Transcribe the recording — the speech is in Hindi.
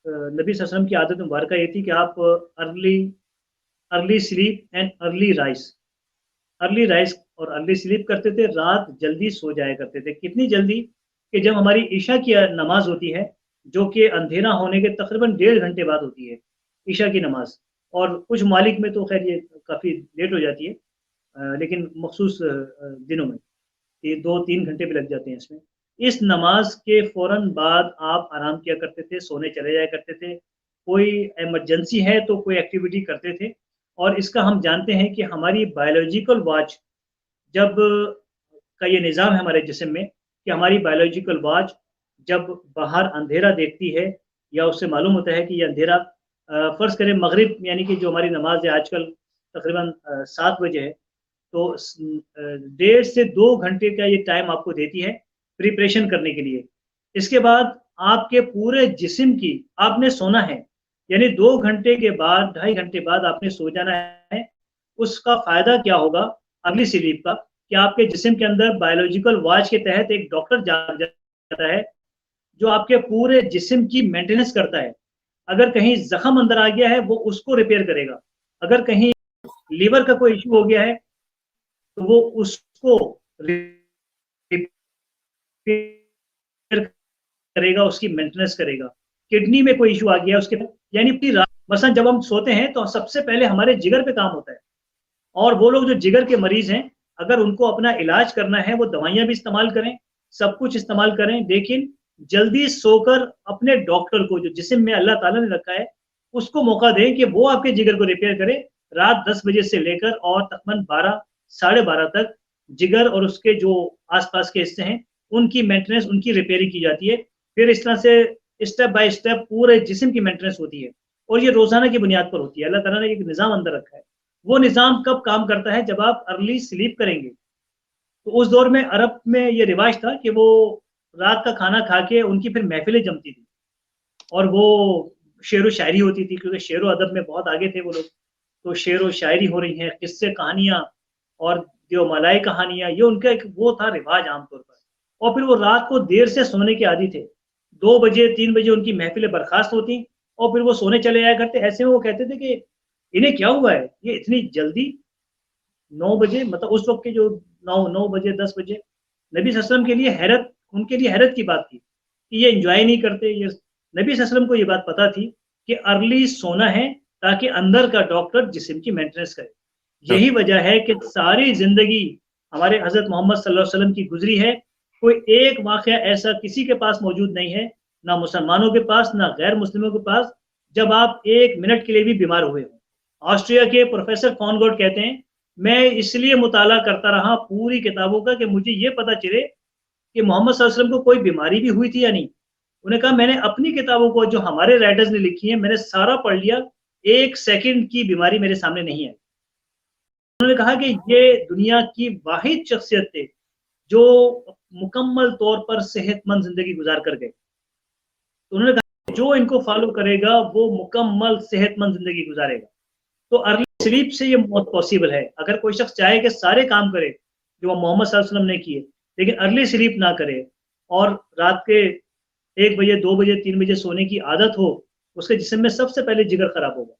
नबी सल्लल्लाहु अलैहि वसल्लम की आदत मुबारक ये थी कि आप early early sleep and early rise, early rise और अर्ली स्लीप करते थे, रात जल्दी सो जाया करते थे। कितनी जल्दी कि जब हमारी ईशा की नमाज होती है, जो कि अंधेरा होने के तकरीबन 1.5 घंटे बाद होती है ईशा की नमाज, और कुछ मालिक में तो खैर ये काफ़ी लेट हो जाती है, लेकिन मखसूस दिनों में ये 2-3 घंटे भी लग जाते हैं इसमें। इस नमाज के फ़ौरन बाद आप आराम किया करते थे, सोने चले जाया करते थे। कोई इमरजेंसी है तो कोई एक्टिविटी करते थे, और इसका हम जानते हैं कि हमारी बायोलॉजिकल वॉच जब का ये निज़ाम है हमारे जिस्म में कि हमारी बायोलॉजिकल वॉच जब बाहर अंधेरा देखती है या उससे मालूम होता है कि ये अंधेरा, फ़र्ज़ करें मगरिब यानी कि जो हमारी नमाज़ है आजकल तकरीबन 7 बजे है, तो 1.5 से 2 घंटे का ये टाइम आपको देती है प्रिपरेशन करने के लिए। इसके बाद आपके पूरे जिस्म की आपने सोना है, यानी 2 घंटे के बाद, 2.5 घंटे बाद आपने सो जाना है। उसका फ़ायदा क्या होगा अगली स्लीप का, कि आपके जिस्म के अंदर बायोलॉजिकल वॉच के तहत एक डॉक्टर जाग जाता है, जो आपके पूरे जिस्म की मेंटेनेंस करता है। अगर कहीं ज़ख्म अंदर आ गया है, वो उसको रिपेयर करेगा। अगर कहीं लीवर का कोई इश्यू हो गया है, तो वो उसको रिपेयर करेगा, उसकी मेंटेनेंस करेगा। किडनी में कोई इश्यू आ गया उसके, यानी पूरी रात मसलन जब हम सोते हैं तो सबसे पहले हमारे जिगर पे काम होता है, और वो लोग जो जिगर के मरीज हैं, अगर उनको अपना इलाज करना है, वो दवाइयाँ भी इस्तेमाल करें, सब कुछ इस्तेमाल करें, लेकिन जल्दी सोकर अपने डॉक्टर को जो जिस्म में अल्लाह ताला ने रखा है, उसको मौका दें कि वो आपके जिगर को रिपेयर करे। रात 10 बजे से लेकर और तकरीबन 12 साढ़े 12 तक जिगर और उसके जो आस-पास के हिस्से हैं, उनकी मेंटेनेंस, उनकी रिपेयरिंग की जाती है। फिर इस तरह से स्टेप बाय स्टेप पूरे जिस्म की मेंटेनेंस होती है, और ये रोज़ाना की बुनियाद पर होती है। अल्लाह ताला ने एक निज़ाम अंदर रखा है। वो निज़ाम कब काम करता है, जब आप अर्ली स्लीप करेंगे। तो उस दौर में अरब में ये रिवाज था कि वो रात का खाना खा के उनकी फिर महफ़िलें जमती थी, और वो शेर व शायरी होती थी, क्योंकि शेर व अदब में बहुत आगे थे वो लोग। तो शेर व शायरी हो रही है, किस्से कहानियाँ और जो मलाई कहानियाँ, ये उनका एक वो था रिवाज आम तौर पर। और फिर वो रात को देर से सोने के आदी थे। 2 बजे 3 बजे उनकी महफ़िलें बर्खास्त होती, और फिर वो सोने चले जाया करते। ऐसे में वो कहते थे कि इन्हें क्या हुआ है? ये इतनी जल्दी 9 बजे, मतलब उस वक़्त के जो 9 बजे 10 बजे, नबी सल्लल्लाहु अलैहि वसल्लम के लिए हैरत, उनके लिए हैरत की बात थी कि ये एन्जॉय नहीं करते। ये नबी सल्लल्लाहु अलैहि वसल्लम को ये बात पता थी कि अर्ली सोना है, ताकि अंदर का डॉक्टर जिस्म की मेंटेनेंस करे। यही वजह है कि सारी ज़िंदगी हमारे हज़रत मोहम्मद सल्लल्लाहु अलैहि वसल्लम की गुज़री है। कोई एक वाक़या ऐसा किसी के पास मौजूद नहीं है, ना मुसलमानों के पास, ना गैर मुस्लिमों के पास, जब आप 1 मिनट के लिए भी बीमार हुए हों। ऑस्ट्रिया के प्रोफ़ेसर फॉनगोट कहते हैं, मैं इसलिए मुताला करता रहा पूरी किताबों का कि मुझे ये पता चले कि मोहम्मद सल्लल्लाहु अलैहि वसल्लम को कोई बीमारी भी हुई थी या नहीं। उन्होंने कहा मैंने अपनी किताबों को, जो हमारे राइटर्स ने लिखी है, मैंने सारा पढ़ लिया, 1 सेकंड की बीमारी मेरे सामने नहीं है। उन्होंने कहा कि ये दुनिया की वाहिद शख्सियत थे जो मुकम्मल तौर पर सेहतमंद ज़िंदगी गुज़ार कर गए। तो उन्होंने कहा जो इनको फ़ॉलो करेगा वो मुकम्मल सेहतमंद ज़िंदगी गुज़ारेगा। तो अर्ली स्लीप से ये मौत पॉसिबल है। अगर कोई शख्स चाहे कि सारे काम करे जो मोहम्मद सल्लल्लाहु अलैहि वसल्लम ने किए, लेकिन अर्ली स्लीप ना करे और रात के 1 बजे, 2 बजे, 3 बजे सोने की आदत हो, उसके जिस्म में सबसे पहले जिगर खराब होगा।